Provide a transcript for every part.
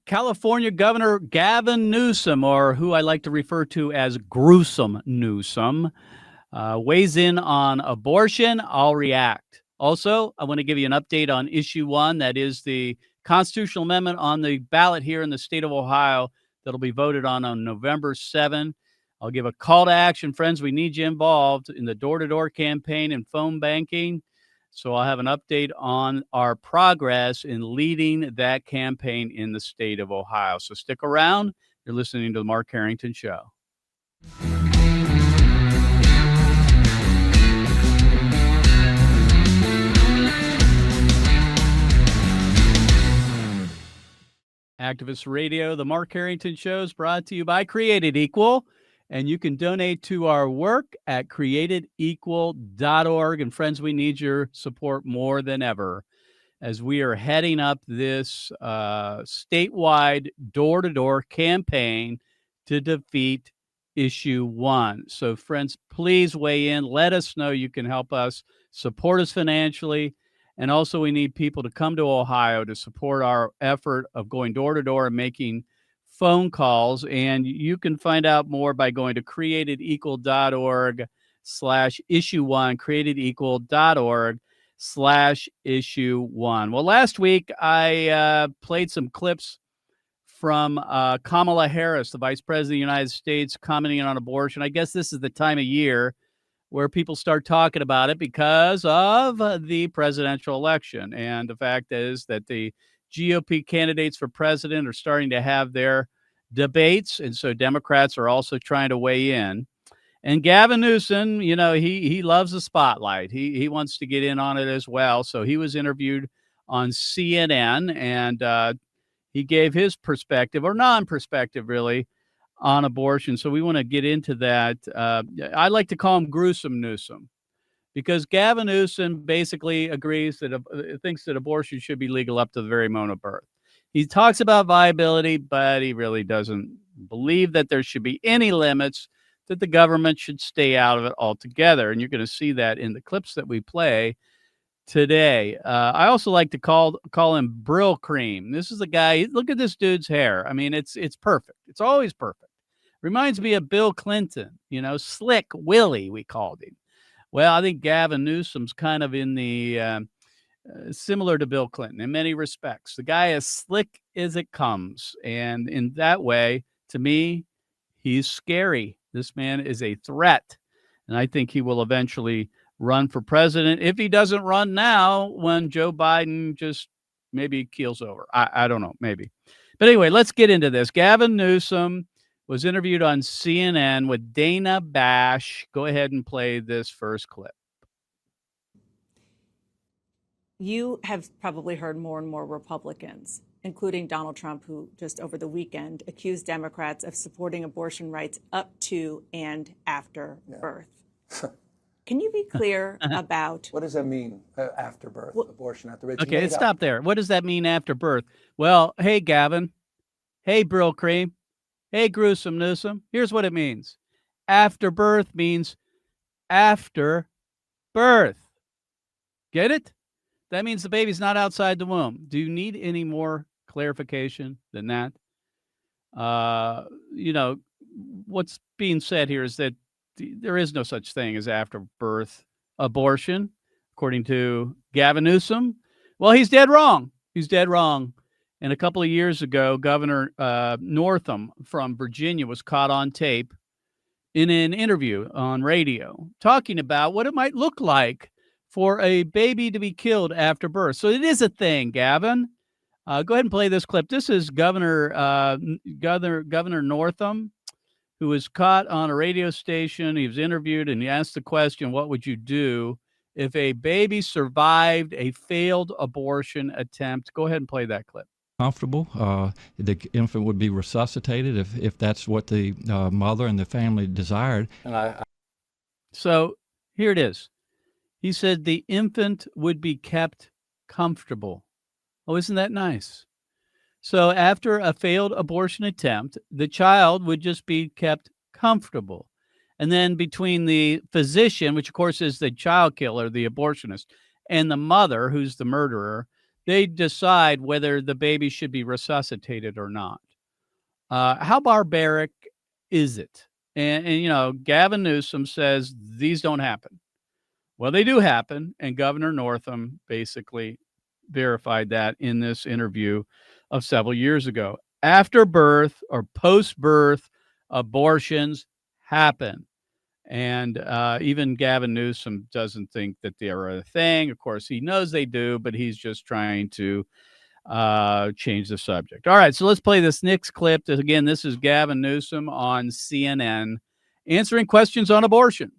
California Governor Gavin Newsom, or who I like to refer to as Gruesome Newsom, weighs in on abortion. I'll react. Also, I want to give you an update on issue one. That is the constitutional amendment on the ballot here in the state of Ohio that'll be voted on November 7. I'll give a call to action. Friends, we need you involved in the door-to-door campaign and phone banking. So I'll have an update on our progress in leading that campaign in the state of Ohio. So stick around. You're listening to the Mark Harrington Show. Activist Radio, the Mark Harrington Show is brought to you by Created Equal. And you can donate to our work at createdequal.org. And friends, we need your support more than ever as we are heading up this statewide door-to-door campaign to defeat issue one. So friends, please weigh in. Let us know you can help us, support us financially. And also we need people to come to Ohio to support our effort of going door-to-door and making phone calls. And you can find out more by going to createdequal.org/issue1, createdequal.org/issue1. Well, last week I played some clips from Kamala Harris, the Vice President of the United States, commenting on abortion. I guess this is the time of year where people start talking about it because of the presidential election. And the fact is that the GOP candidates for president are starting to have their debates, and so Democrats are also trying to weigh in. And Gavin Newsom, you know, he loves the spotlight. He wants to get in on it as well. So he was interviewed on CNN, and he gave his perspective, or non-perspective really, on abortion. So we want to get into that. I like to call him Gruesome Newsom, because Gavin Newsom basically agrees that thinks that abortion should be legal up to the very moment of birth. He talks about viability, but he really doesn't believe that there should be any limits, that the government should stay out of it altogether. And you're going to see that in the clips that we play today. I also like to call him Brill Cream. This is a guy. Look at this dude's hair. I mean, it's perfect. It's always perfect. Reminds me of Bill Clinton. You know, Slick Willie, we called him. Well, I think Gavin Newsom's kind of in the similar to Bill Clinton in many respects. The guy is slick as it comes, and in that way, to me, he's scary. This man is a threat, and I think he will eventually run for president if he doesn't run now when Joe Biden just maybe keels over. I don't know, maybe. But anyway, let's get into this. Gavin Newsom was interviewed on CNN with Dana Bash. Go ahead and play this first clip. You have probably heard more and more Republicans, including Donald Trump, who just over the weekend accused Democrats of supporting abortion rights up to and after birth. Can you be clear about... What does that mean, after birth, abortion after birth? Okay, stop there. What does that mean after birth? Well, hey, Gavin. Hey, Brill Cream. Hey, Gruesome Newsom. Here's what it means. After birth means after birth. Get it? That means the baby's not outside the womb. Do you need any more clarification than that? You know, what's being said here is that there is no such thing as after birth abortion, according to Gavin Newsom. Well, he's dead wrong. He's dead wrong. And a couple of years ago, Governor Northam from Virginia was caught on tape in an interview on radio talking about what it might look like for a baby to be killed after birth. So it is a thing, Gavin. Go ahead and play this clip. This is Governor Northam, who was caught on a radio station. He was interviewed, and he asked the question, what would you do if a baby survived a failed abortion attempt? Go ahead and play that clip. Comfortable. The infant would be resuscitated if that's what the mother and the family desired. So here it is. He said the infant would be kept comfortable. Oh, isn't that nice? So after a failed abortion attempt, the child would just be kept comfortable. And then between the physician, which of course is the child killer, the abortionist, and the mother, who's the murderer, They decide whether the baby should be resuscitated or not. How barbaric is it? And Gavin Newsom says these don't happen. Well, they do happen, and Governor Northam basically verified that in this interview of several years ago. After birth or post-birth abortions happen. And even Gavin Newsom doesn't think that they're a thing. Of course, he knows they do, but he's just trying to change the subject. All right, so let's play this next clip. Again, this is Gavin Newsom on CNN answering questions on abortion.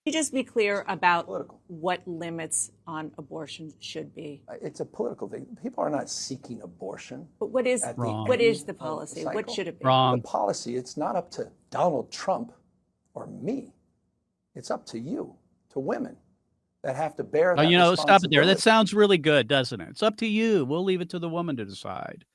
Can you just be clear about Political. what limits on abortion should be? It's a political thing. People are not seeking abortion. But what is At the Wrong. what end is the of the policy? What cycle. should it be? Wrong. The policy, it's not up to Donald Trump or me. It's up to you, to women that have to bear that Stop it there. That responsibility. sounds really good, doesn't it? It's up to you. We'll leave it to the woman to decide.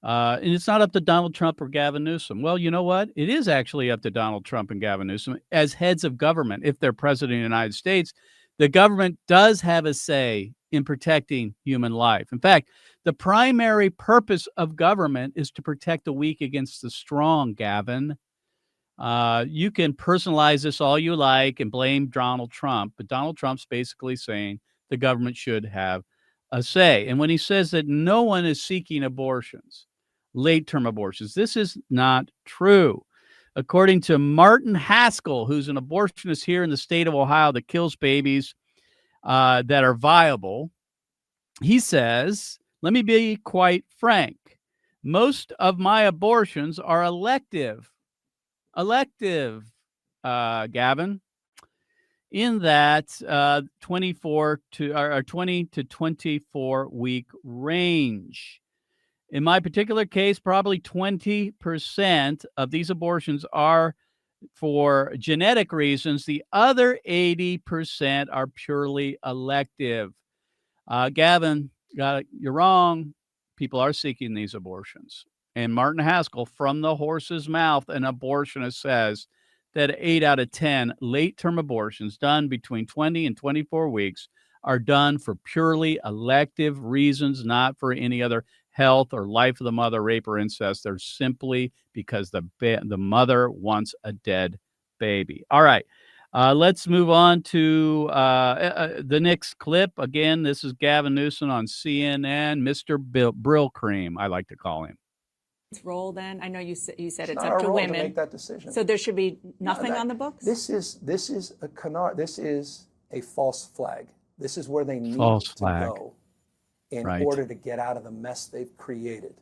And it's not up to Donald Trump or Gavin Newsom. Well, you know what? It is actually up to Donald Trump and Gavin Newsom as heads of government. If they're president of the United States, the government does have a say in protecting human life. In fact, the primary purpose of government is to protect the weak against the strong, Gavin. You can personalize this all you like and blame Donald Trump, but Donald Trump's basically saying the government should have a say. And when he says that no one is seeking abortions, late-term abortions, this is not true. According to Martin Haskell, who's an abortionist here in the state of Ohio that kills babies that are viable, he says, let me be quite frank. Most of my abortions are elective. Gavin, in that 24 to or 20 to 24 week range. In my particular case, probably 20% of these abortions are for genetic reasons. The other 80% are purely elective. Gavin, you're wrong. People are seeking these abortions. And Martin Haskell, from the horse's mouth, an abortionist, says that 8 out of 10 late-term abortions done between 20 and 24 weeks are done for purely elective reasons, not for any other health or life of the mother, rape or incest. They're simply because the mother wants a dead baby. All right. Let's move on to the next clip. Again, this is Gavin Newsom on CNN, Mr. Brill Cream, I like to call him. Role then? I know you said it's not up our to role women to make that decision. So there should be nothing on the books? This is a canard. This is a false flag. This is where they need False to flag. go in Right. order to get out of the mess they've created,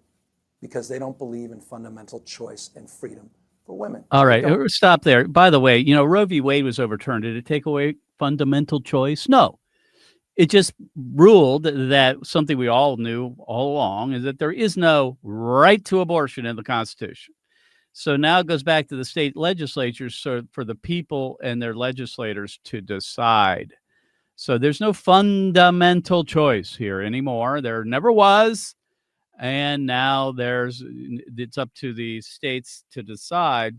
because they don't believe in fundamental choice and freedom for women. All They right, don't. stop there. By the way, Roe v. Wade was overturned. Did it take away fundamental choice? No. It just ruled that something we all knew all along is that there is no right to abortion in the Constitution. So now it goes back to the state legislatures for the people and their legislators to decide. So there's no fundamental choice here anymore. There never was. And now it's up to the states to decide.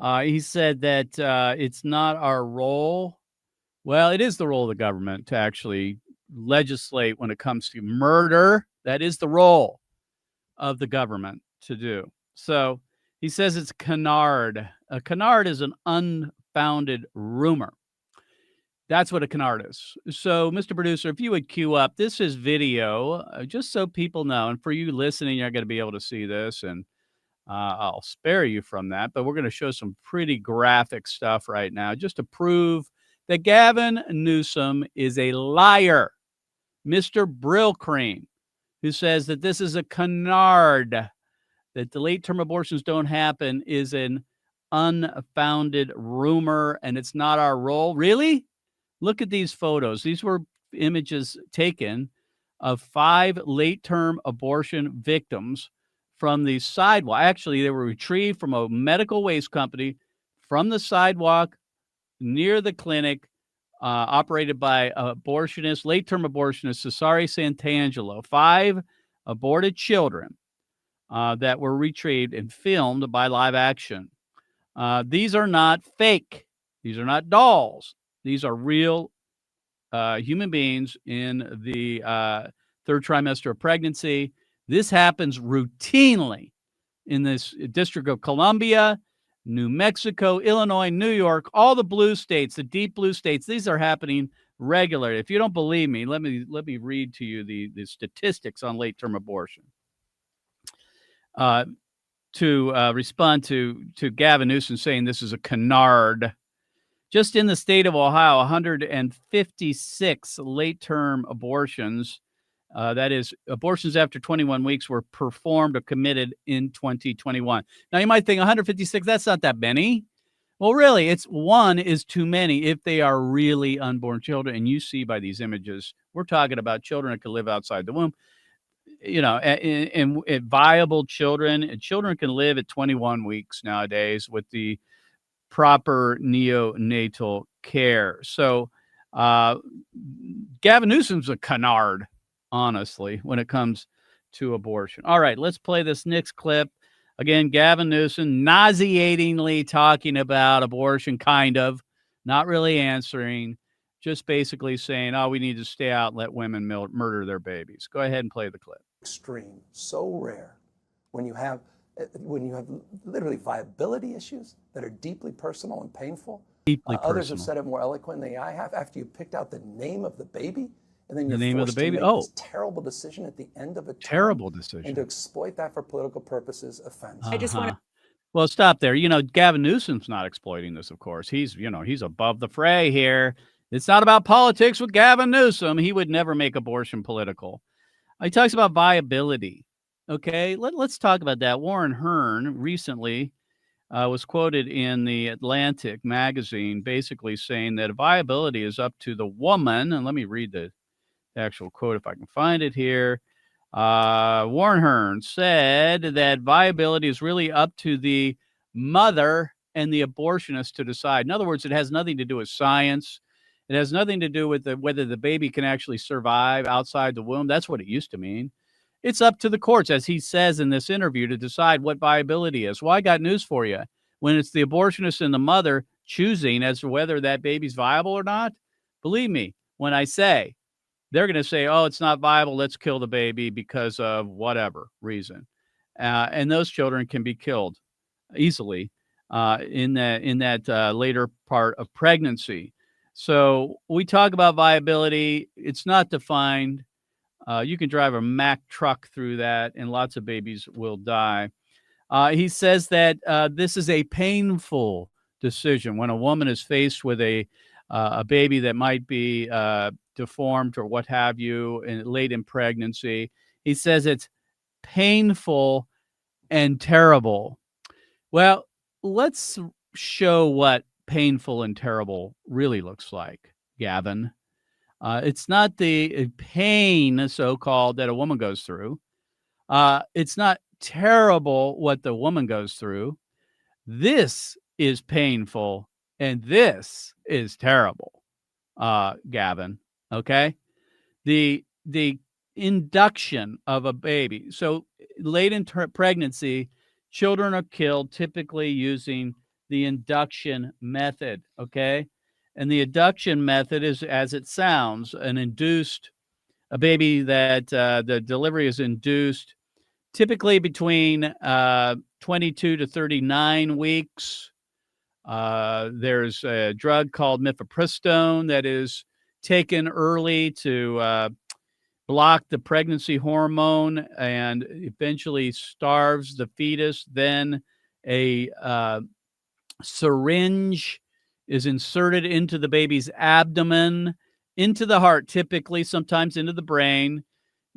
He said that it's not our role. Well, it is the role of the government to actually legislate when it comes to murder. That is the role of the government to do. So he says it's canard. A canard is an unfounded rumor. That's what a canard is. So, Mr. Producer, if you would cue up, this is video, just so people know. And for you listening, you're going to be able to see this, and I'll spare you from that. But we're going to show some pretty graphic stuff right now just to prove that Gavin Newsom is a liar. Mr. Brill Cream, who says that this is a canard, that the late-term abortions don't happen, is an unfounded rumor, and it's not our role. Really? Look at these photos. These were images taken of 5 late-term abortion victims from the sidewalk. Actually, they were retrieved from a medical waste company from the sidewalk near the clinic, operated by late-term abortionist Cesare Santangelo. 5 aborted children that were retrieved and filmed by Live Action. These are not fake. These are not dolls. These are real human beings in the third trimester of pregnancy. This happens routinely in this District of Columbia, New Mexico, Illinois, New York, all the blue states, the deep blue states. These are happening regularly. If you don't believe me, let me read to you the statistics on late-term abortion. To respond to Gavin Newsom saying this is a canard, just in the state of Ohio, 156 late-term abortions, that is, abortions after 21 weeks, were performed or committed in 2021. Now, you might think 156, that's not that many. Well, really, it's one is too many if they are really unborn children. And you see by these images, we're talking about children that can live outside the womb, and viable children. And children can live at 21 weeks nowadays with the proper neonatal care. So Gavin Newsom's a canard, honestly, when it comes to abortion. All right, let's play this next clip. Again, Gavin Newsom nauseatingly talking about abortion, kind of, not really answering, just basically saying, oh, we need to stay out and let women murder their babies. Go ahead and play the clip. Extreme, so rare, when you have literally viability issues that are deeply personal and painful. Deeply personal. Others have said it more eloquently than I have. After you picked out the name of the baby, and then The you're name of the forced baby? to make Oh. this terrible decision at the end of a term, Terrible and to decision. exploit that for political purposes, offense. I just want to. Well, stop there. Gavin Newsom's not exploiting this, of course. He's above the fray here. It's not about politics with Gavin Newsom. He would never make abortion political. He talks about viability. Okay, let's talk about that. Warren Hearn recently was quoted in the Atlantic magazine basically saying that viability is up to the woman. And let me read the actual quote if I can find it here. Warren Hearn said that viability is really up to the mother and the abortionist to decide. In other words, it has nothing to do with science. It has nothing to do with whether the baby can actually survive outside the womb. That's what it used to mean. It's up to the courts, as he says in this interview, to decide what viability is. Well, I got news for you. When it's the abortionist and the mother choosing as to whether that baby's viable or not, believe me, when I say, they're going to say, oh, it's not viable, let's kill the baby because of whatever reason. And those children can be killed easily in that later part of pregnancy. So we talk about viability. It's not defined. You can drive a Mack truck through that, and lots of babies will die. He says that this is a painful decision when a woman is faced with a baby that might be deformed or what have you, late in pregnancy. He says it's painful and terrible. Well, let's show what painful and terrible really looks like, Gavin. It's not the pain, so-called, that a woman goes through. It's not terrible what the woman goes through. This is painful and this is terrible, Gavin. Okay? The induction of a baby. So late in pregnancy, children are killed typically using the induction method. Okay? And the induction method is, as it sounds, a baby that the delivery is induced typically between 22 to 39 weeks. There's a drug called mifepristone that is taken early to block the pregnancy hormone and eventually starves the fetus. Then a syringe is inserted into the baby's abdomen, into the heart, typically, sometimes into the brain,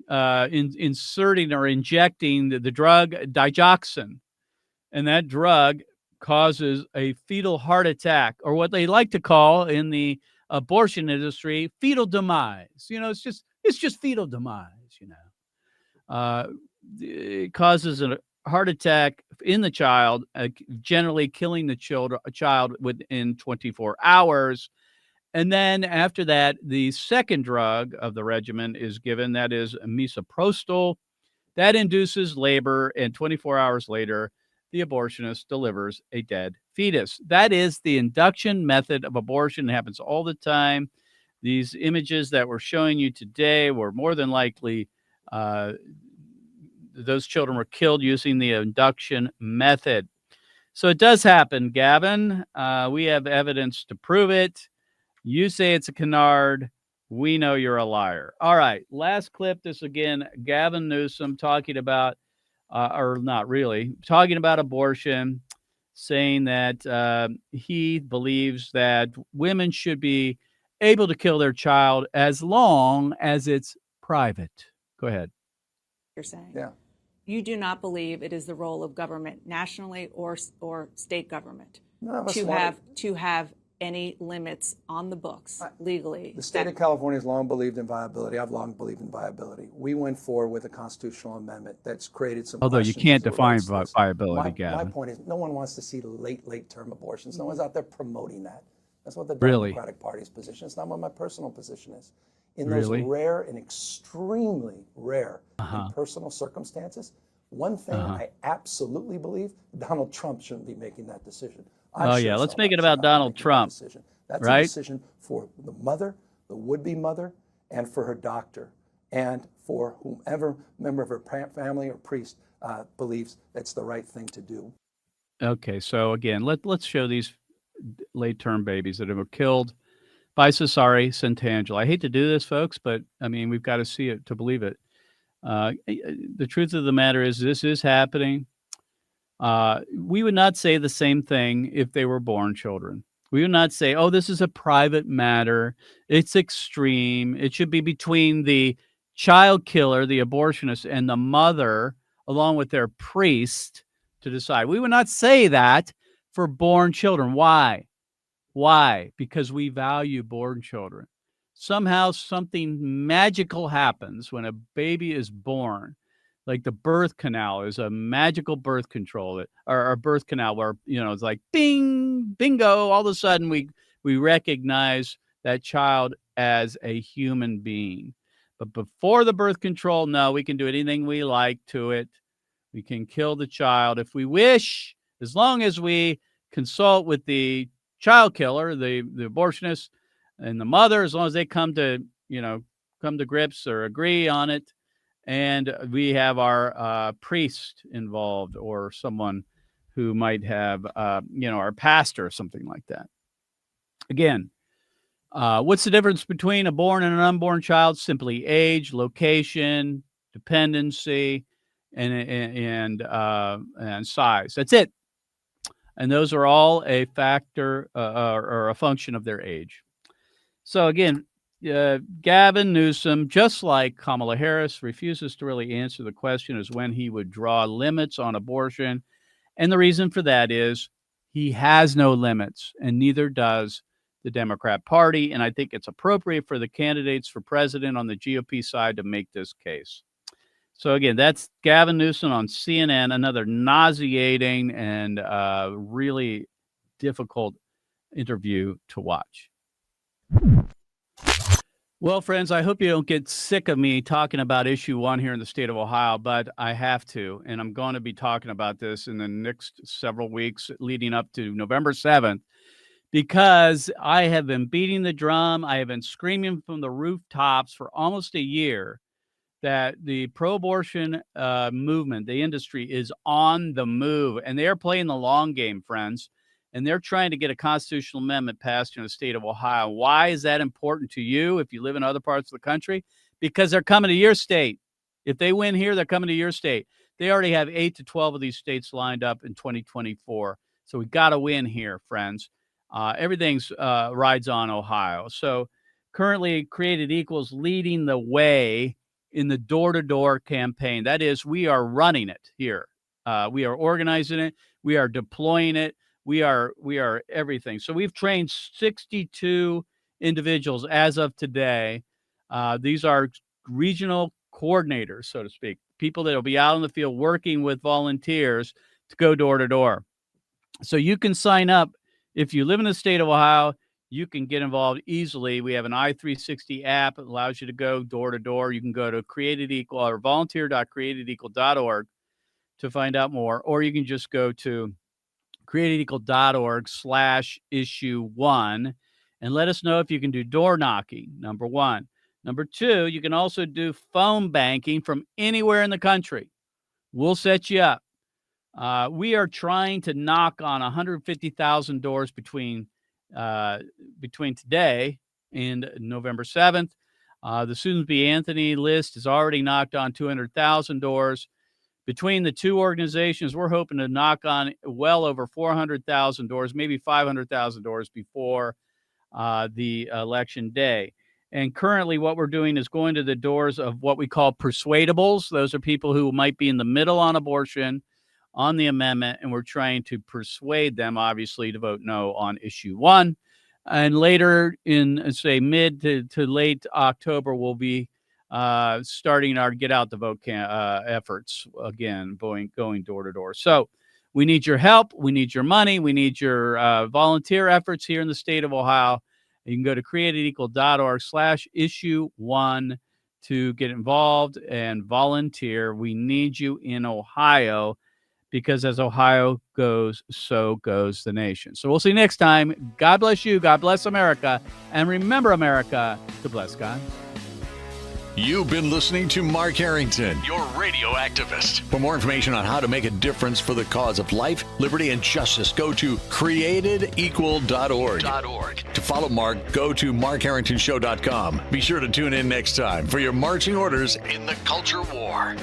inserting or injecting the drug digoxin. And that drug causes a fetal heart attack, or what they like to call in the abortion industry, fetal demise. It's just fetal demise, It causes a heart attack in the child, generally killing the child within 24 hours. And then after that, the second drug of the regimen is given, that is misoprostol. That induces labor, and 24 hours later, the abortionist delivers a dead fetus. That is the induction method of abortion. It happens all the time. These images that we're showing you today were more than likely Uh, those children were killed using the induction method. So it does happen, Gavin. We have evidence to prove it. You say it's a canard. We know you're a liar. All right. Last clip. This again, Gavin Newsom talking about, or not really, talking about abortion, saying that he believes that women should be able to kill their child as long as it's private. Go ahead. You're saying. Yeah. You do not believe it is the role of government, nationally or state government, to have any limits on the books legally. The state of California has long believed in viability. I've long believed in viability. We went forward with a constitutional amendment that's created some. Although you questions can't as it define relates to this. viability, Gavin. My point is, no one wants to see late term abortions. No one's out there promoting that. That's what the Really? Democratic Party's position is. It's not what my personal position is. In Really? those rare and extremely rare and personal circumstances, one thing I absolutely believe, Donald Trump shouldn't be making that decision. Let's make it about Donald Trump. That's right? a decision for the mother, the would-be mother, and for her doctor, and for whomever member of her family or priest believes that's the right thing to do. Okay, so again, let's show these late-term babies that were killed by Cesare Santangelo. I hate to do this, folks, but I mean, we've got to see it to believe it. The truth of the matter is this is happening. We would not say the same thing if they were born children. We would not say, oh, this is a private matter. It's extreme. It should be between the child killer, the abortionist, and the mother, along with their priest, to decide. We would not say that for born children. Why? Why? Because we value born children. Somehow something magical happens when a baby is born. Like the birth canal is a magical birth control, or birth canal where, it's like bing, bingo. All of a sudden we recognize that child as a human being. But before the birth control, no, we can do anything we like to it. We can kill the child if we wish, as long as we consult with the child killer, the abortionist, and the mother, as long as they come to grips or agree on it. And we have our priest involved, or someone who might have, our pastor or something like that. Again, what's the difference between a born and an unborn child? Simply age, location, dependency, and size. That's it. And those are all a factor or a function of their age. So again, Gavin Newsom, just like Kamala Harris, refuses to really answer the question as when he would draw limits on abortion. And the reason for that is he has no limits, and neither does the Democrat Party. And I think it's appropriate for the candidates for president on the GOP side to make this case. So again, that's Gavin Newsom on CNN, another nauseating and really difficult interview to watch. Well, friends, I hope you don't get sick of me talking about issue 1 here in the state of Ohio, but I have to, and I'm going to be talking about this in the next several weeks leading up to November 7th, because I have been beating the drum. I have been screaming from the rooftops for almost a year that the pro-abortion movement, the industry, is on the move, and they are playing the long game, friends. And they're trying to get a constitutional amendment passed in the state of Ohio. Why is that important to you if you live in other parts of the country? Because they're coming to your state. If they win here, they're coming to your state. They already have 8 to 12 of these states lined up in 2024. So we got to win here, friends. Everything's rides on Ohio. So currently, Created Equals leading the way in the door-to-door campaign. That is, we are running it here. We are organizing it. We are deploying it. We are everything. So we've trained 62 individuals as of today. These are regional coordinators, so to speak, people that will be out in the field working with volunteers to go door to door. So you can sign up if you live in the state of Ohio. You can get involved easily. We have an I-360 app that allows you to go door to door. You can go to Created Equal or volunteer.createdequal.org to find out more, or you can just go to createdequal.org/issue1 and let us know if you can do door knocking, number 1. Number 2, you can also do phone banking from anywhere in the country. We'll set you up. We are trying to knock on 150,000 doors between today and November 7th. The Susan B. Anthony list has already knocked on 200,000 doors. Between the two organizations, we're hoping to knock on well over 400,000 doors, maybe 500,000 doors before the election day. And currently what we're doing is going to the doors of what we call persuadables. Those are people who might be in the middle on abortion, on the amendment, and we're trying to persuade them, obviously, to vote no on issue 1. And later in, say, mid to late October, we'll be starting our get out the vote efforts again, going door to door. So we need your help. We need your money. We need your volunteer efforts here in the state of Ohio. You can go to createdequal.org/issue1 to get involved and volunteer. We need you in Ohio, because as Ohio goes, so goes the nation. So we'll see you next time. God bless you. God bless America. And remember, America, to bless God. You've been listening to Mark Harrington, your radio activist. For more information on how to make a difference for the cause of life, liberty, and justice, go to createdequal.org. To follow Mark, go to markharringtonshow.com. Be sure to tune in next time for your marching orders in the culture war.